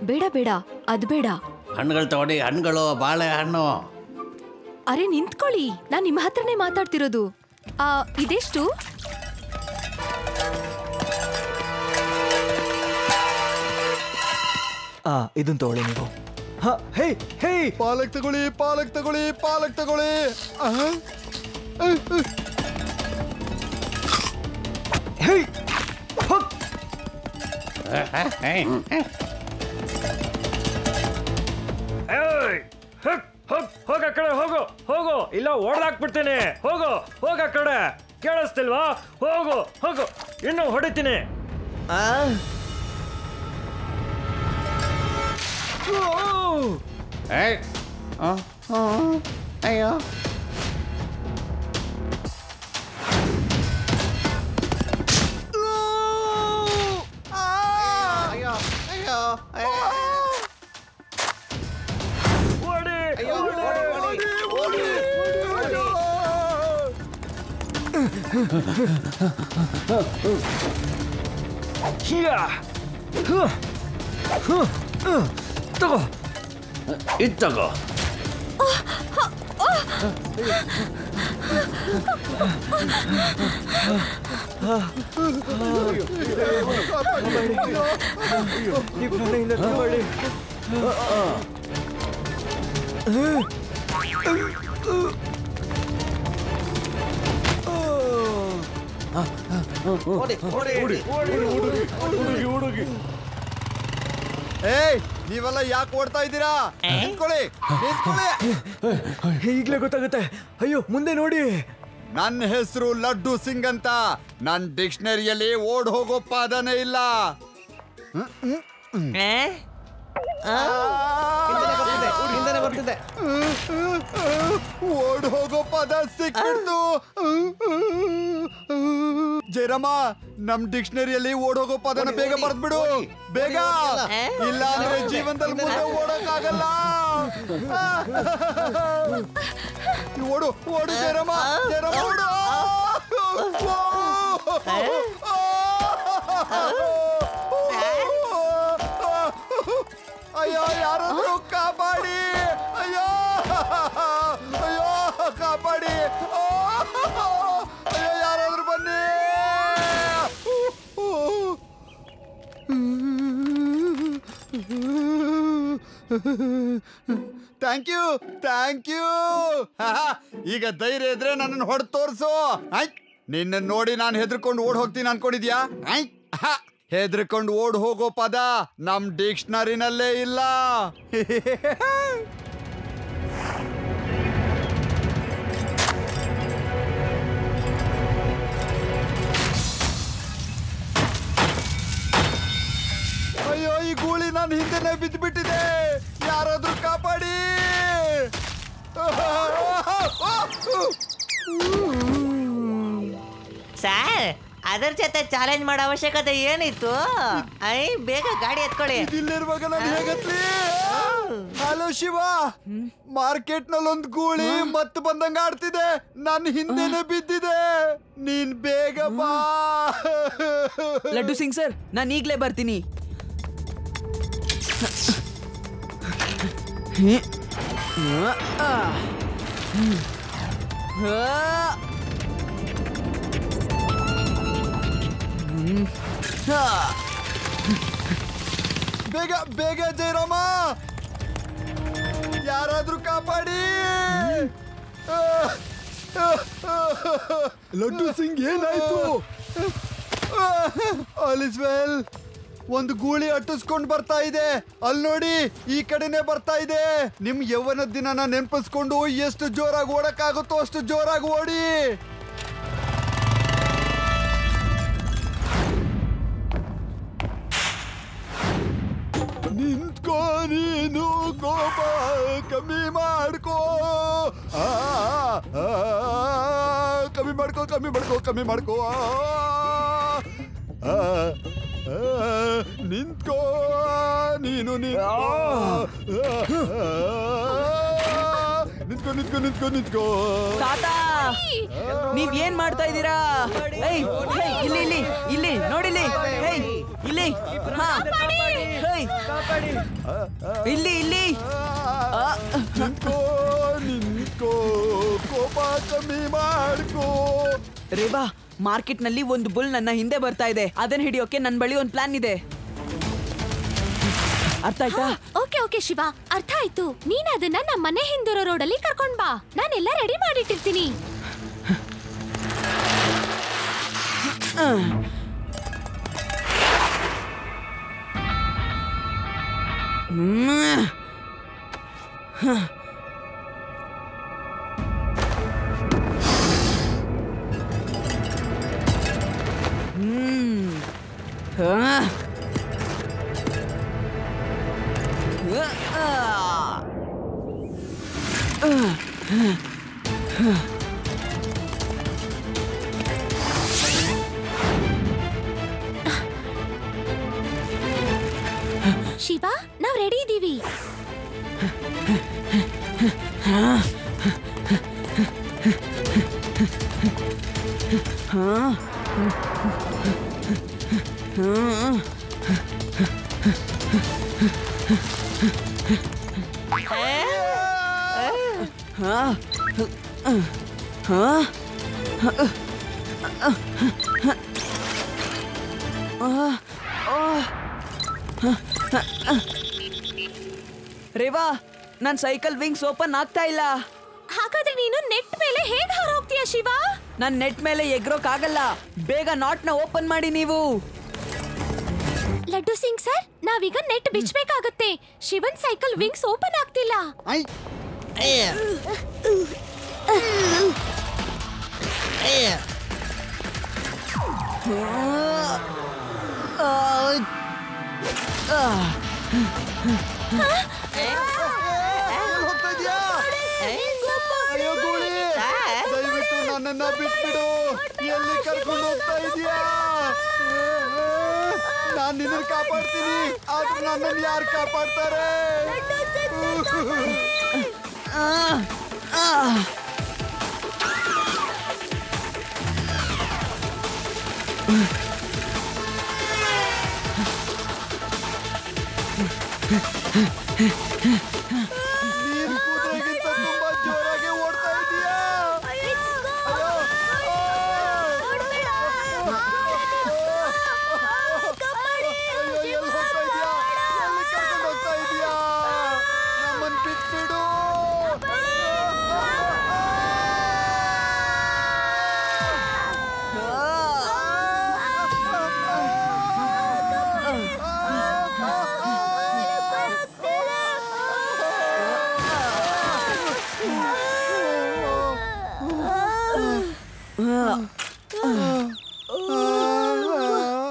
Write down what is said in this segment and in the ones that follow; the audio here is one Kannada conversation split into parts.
ಬೇಡ ಬೇಡ ಅದ್ ಬೇಡ. ಹಣ್ಣುಗಳು ತಗೊಳ್ಳಿ, ಹಣ್ಣುಗಳು, ಬಾಳೆಹಣ್ಣು. ಅರೆ ನಿಂತ್ಕೊಳ್ಳಿ, ನಾನ್ ನಿಮ್ಮ ಹತ್ರನೇ ಮಾತಾಡ್ತಿರೋದು. ಇದೆಷ್ಟು? ಇದನ್ ತಗೊಳ್ಳಿ ನೀವು. ಹೇ ಹೇ, ಪಾಲಕ್ ತಗೊಳ್ಳಿ, ಪಾಲಕ್ ತಗೊಳ್ಳಿ, ಪಾಲಕ್ ತಗೊಳ್ಳಿ. ಹೇ ಹೋಗ ಕಡೆ, ಹೋಗು ಹೋಗು, ಇಲ್ಲ ಹೊಡೆದಾಕ್ಬಿಡ್ತೀನಿ. ಹೋಗು ಹೋಗ ಕಡೆ, ಕೇಳಿಸ್ತಿಲ್ವಾ? ಹೋಗು ಹೋಗು, ಇನ್ನು ಹೊಡಿತೀನಿ. ಅಯ್ಯೋ, ತಗೋ, ಇದು ತಗೋ. ಏಯ್, ನೀವೆಲ್ಲ ಯಾಕೆ ಓಡ್ತಾ ಇದ್ದೀರಾ? ನಿಂತ್ಕೊಳ್ಳಿ, ನಿಂತ್ಕೊಳ್ಳಿ. ಈಗ್ಲೇ ಗೊತ್ತಾಗುತ್ತೆ. ಅಯ್ಯೋ, ಮುಂದೆ ನೋಡಿ. ನನ್ನ ಹೆಸರು ಲಡ್ಡು ಸಿಂಗ್ ಅಂತ. ನನ್ನ ಡಿಕ್ಷನರಿಯಲ್ಲಿ ಓಡ್ ಹೋಗೋ ಪದನೇ ಇಲ್ಲ. ಓಡ್ ಹೋಗೋ ಪದ ಸಿಕ್ಬಿಡ್ತು. ಜಯರಾಮ, ನಮ್ ಡಿಕ್ಷನರಿಯಲ್ಲಿ ಓಡ್ ಹೋಗೋ ಪದನ ಬೇಗ ಬರ್ದ್ಬಿಡು, ಬೇಗ. ಇಲ್ಲ ಅಂದ್ರೆ ಜೀವನದಲ್ಲಿ ಮುಂದೆ ಓಡಕ್ ಆಗಲ್ಲ. ಓಡು ಓಡು ಜಯರಾಮ, ಜಯರಾಮ ಓಡು. ಅಯ್ಯೋ, ಯಾರಾದ್ರೂ ಕಾಪಾಡಿ. ಅಯ್ಯೋ ಅಯ್ಯೋ, ಕಾಪಾಡಿ. ಅಯ್ಯೋ, ಯಾರಾದ್ರೂ ಬನ್ನಿ. Thank you, thank you. ಈಗ ಧೈರ್ಯ ಇದ್ರೆ ನನ್ನನ್ನು ಹೊಡೆದು ತೋರ್ಸು. ನಿನ್ನ ನೋಡಿ ನಾನು ಹೆದರ್ಕೊಂಡು ಓಡ್ ಹೋಗ್ತೀನಿ ಅನ್ಕೊಂಡಿದ್ಯಾ? ಹೆದರ್ಕೊಂಡು ಓಡ್ ಹೋಗೋ ಪದ ನಮ್ ಡಿಕ್ಷನರಿನಲ್ಲೇ ಇಲ್ಲ. ಅಯ್ಯೋ, ಈ ಗೂಳಿ ನಾನು ಹಿಂದೆನೆ ಬಿದ್ದುಬಿಟ್ಟಿದೆ. ಯಾರಾದ್ರೂ ಕಾಪಾಡಿ. ಸರ್, ಅದರ ಜೊತೆ ಚಾಲೆಂಜ್ ಮಾಡೋ ಅವಶ್ಯಕತೆ ಏನಿತ್ತು? ಬೇಗ ಗಾಡಿ ಎತ್ಕೊಳ್ಳಿ. ಇಲ್ಲಿರುವಾಗ ನಾನು ಹೇಗತ್ಲಿ? ಹಲೋ ಶಿವ, ಮಾರ್ಕೆಟ್ ನಲ್ಲಿ ಒಂದು ಗೂಳಿ ಮತ್ತೆ ಬಂದಂಗ ಆಡ್ತಿದೆ. ನನ್ನ ಹಿಂದೆನೆ ಬಿದ್ದಿದೆ. ನೀನ್ ಬೇಗ ಬಾ. ಲಡ್ಡು ಸಿಂಗ್ ಸರ್, ನಾನು ಈಗ್ಲೇ ಬರ್ತೀನಿ. ಬೇಗ ಬೇಗ ಜಯರಾಮ, ಯಾರಾದ್ರೂ ಕಾಪಾಡಿ. ಲಡ್ಡು ಸಿಂಗ್, ಏನಾಯ್ತು? All is well. ಒಂದು ಗೂಳಿ ಅಟ್ಟಿಸ್ಕೊಂಡು ಬರ್ತಾ ಇದೆ. ಅಲ್ಲಿ ನೋಡಿ, ಈ ಕಡೆನೆ ಬರ್ತಾ ಇದೆ. ನಿಮ್ ಯೌವನದ ದಿನನ ನೆನಪಿಸ್ಕೊಂಡು ಎಷ್ಟು ಜೋರಾಗಿ ಓಡಕ್ಕಾಗುತ್ತೋ ಅಷ್ಟು ಜೋರಾಗಿ ಓಡಿ. ನಿಂತ್ಕೋ, ನೀನು ಕೋಪ ಕಮ್ಮಿ ಮಾಡ್ಕೋ. ಕಮ್ಮಿ ಮಾಡ್ಕೋ, ಕಮ್ಮಿ ಮಾಡ್ಕೋ, ಕಮ್ಮಿ ಮಾಡ್ಕೋ. ನಿಂತ್ಕೋ, ನೀನು ನಿಂತ್ಕೋ. ನಿಂತ್ಕೋ ತಾತ ನೀವ್ ಏನ್ ಮಾಡ್ತಾ ಇದ್ದೀರಾ? ಏಯ್ ಇಲ್ಲಿ ಇಲ್ಲಿ ಇಲ್ಲಿ ನೋಡಿಲಿ. ಏಯ್ ಇಲ್ಲಿ ಹಾ ಏಯ್ ಇಲ್ಲಿ ಇಲ್ಲಿ ನಿಂತ್ಕೋ ಕೋಪ ಕಮ್ಮಿ ಮಾಡ್ಕೋ. ರೇವಾ, ಮಾರ್ಕೆಟ್ ನಲ್ಲಿ ಒಂದು ಬುಲ್ ನನ್ನ ಹಿಂದೆ ಬರ್ತಾ ಇದೆ. ಅದನ್ನ ಹಿಡಿಯೋಕೆ ನನ್ನ ಬಳಿ ಒಂದು ಪ್ಲಾನ್ ಇದೆ. ಅರ್ಥ ಆಯ್ತಾ? ಓಕೆ ಓಕೆ ಶಿವ, ಅರ್ಥ ಆಯ್ತು. ನೀನ್ ಅದನ್ನ ನಮ್ಮ ಮನೆ ಹಿಂದಿರೋ ರೋಡಲ್ಲಿ ಕರ್ಕೊಂಡ್ ಬಾ. ನಾನೆಲ್ಲ ರೆಡಿ ಮಾಡಿಟ್ಟಿರ್ತೀನಿ. ಶಿವ, ನಾವ್ ರೆಡಿ ಇದೀವಿ. ರೇವಾ, ನನ್ ಸೈಕಲ್ ವಿಂಗ್ಸ್ ಓಪನ್ ಆಗ್ತಾ ಇಲ್ಲ. ಹಾಗಾದ್ರೆ ನೀನು ನೆಟ್ ಮೇಲೆ ಹೇಗೆ ಹಾರೋಗ್ತೀಯ ಶಿವ? ನನ್ ನೆಟ್ ಮೇಲೆ ಎಗ್ರೋಕ್ಕಾಗಲ್ಲ. ಬೇಗ ನಾಟ್ ನ ಓಪನ್ ಮಾಡಿ ನೀವು. ಲಡ್ಡು ಸಿಂಗ್ ಸರ್, ನಾವೀಗ ನೆಟ್ ಬಿಚ್ಚಬೇಕಾಗತ್ತೆ. ಶಿವನ್ ಸೈಕಲ್ ವಿಂಗ್ಸ್ ಓಪನ್ ಆಗ್ತಿಲ್ಲ. ದಯವಿಟ್ಟು ನನ್ನನ್ನ ಬಿಟ್ಬಿಡು. ಎಲ್ಲಿ ಕರ್ಕೊಂಡು ಹೋಗ್ತಾ ಇದೀಯಾ? ನಾನ್ ನಿನ್ನ ಕಾಪಾಡ್ತೀನಿ, ಆದ್ರೆ ನನ್ನನ್ನು ಯಾರು ಕಾಪಾಡ್ತಾರೆ? ನೀನು ಕುದುರೆಗಿಂತ ತುಂಬಾ ಜೋರಾಗಿ ಓಡ್ತಾ ಇದೀಯಾ? ಎಲ್ಲಿ ಹೋಗ್ತಾ ಇದೀಯಾ? ಎಲ್ಲಿ ಕರ್ಕೊಂಡು ಹೋಗ್ತಾ ಇದೀಯಾ? ನಮ್ಮನ್ನು ಬಿಟ್ಬಿಡು.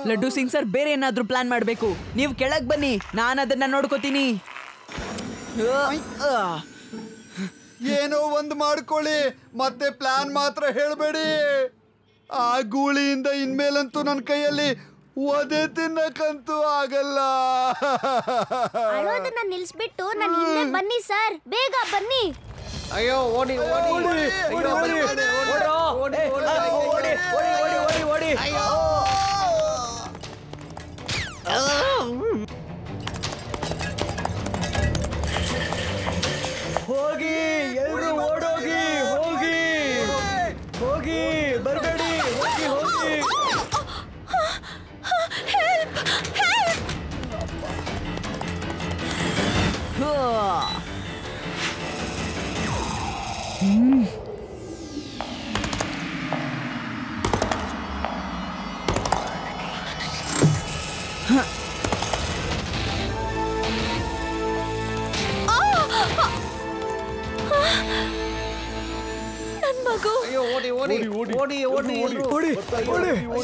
ಲಡ್ಡು ಸಿಂಗ್ ಸರ್, ಬೇರೆ ಏನಾದ್ರೂ ಪ್ಲಾನ್ ಮಾಡ್ಬೇಕು. ನೀವು ಕೆಳಗ್ ಬನ್ನಿ, ನಾನು ಅದನ್ನ ನೋಡ್ಕೋತೀನಿ. ಏನೋ ಒಂದು ಮಾಡ್ಕೊಳ್ಳಿ, ಮತ್ತೆ ಪ್ಲಾನ್ ಮಾತ್ರ ಹೇಳ್ಬೇಡಿ. ಆ ಗೂಳಿಯಿಂದ ಇನ್ಮೇಲಂತೂ ನನ್ನ ಕೈಯಲ್ಲಿ ಒದೆ ತಿನ್ನಕ್ಕಂತೂ ಆಗಲ್ಲ. ಅಳೋದನ್ನ ನಿಲ್ಸ್ಬಿಟ್ಟು ನನ್ನ ಹಿಂದೆ ಬನ್ನಿ ಸರ್, ಬೇಗ ಬನ್ನಿ. ಅಯ್ಯೋ ಓಡಿ ಓಡಿ ಓಡಿ ಓಡಿ ಓಡಿ ಓಡಿ ಓಡಿ. ಹೋಗಿ ಎಲ್ರು ಓಡೋಗಿ, ಹೋಗಿ ಹೋಗಿ ಬರ್ಬೇಡಿ, ಹೋಗಿ ಹೋಗಿ. ನನ್ ಮಗು.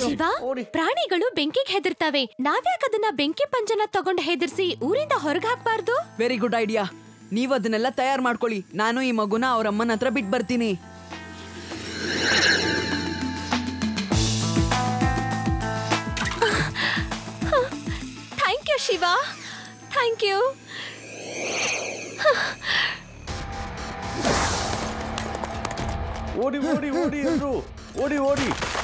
ಶಿವ, ಪ್ರಾಣಿಗಳು ಬೆಂಕಿಗೆ ಹೆದರ್ತವೆ. ನಾವ್ಯಾಕೆ ಅದನ್ನ ಬೆಂಕಿ ಪಂಜನ ತಗೊಂಡು ಹೆದರ್ಸಿ ಊರಿಂದ ಹೊರಗೆ ಹಾಕ್ಬಾರ್ದು? Very good idea. ನೀವು ಅದನ್ನೆಲ್ಲ ತಯಾರು ಮಾಡ್ಕೊಳ್ಳಿ. ನಾನು ಈ ಮಗುನ ಅವ್ರ ಅಮ್ಮನ ಹತ್ರ ಬಿಟ್ಟು ಬರ್ತೀನಿ. Thank you Shiva, thank you. ಓಡಿ ಓಡಿ ಓಡಿ ಎಲ್ರು ಓಡಿ ಓಡಿ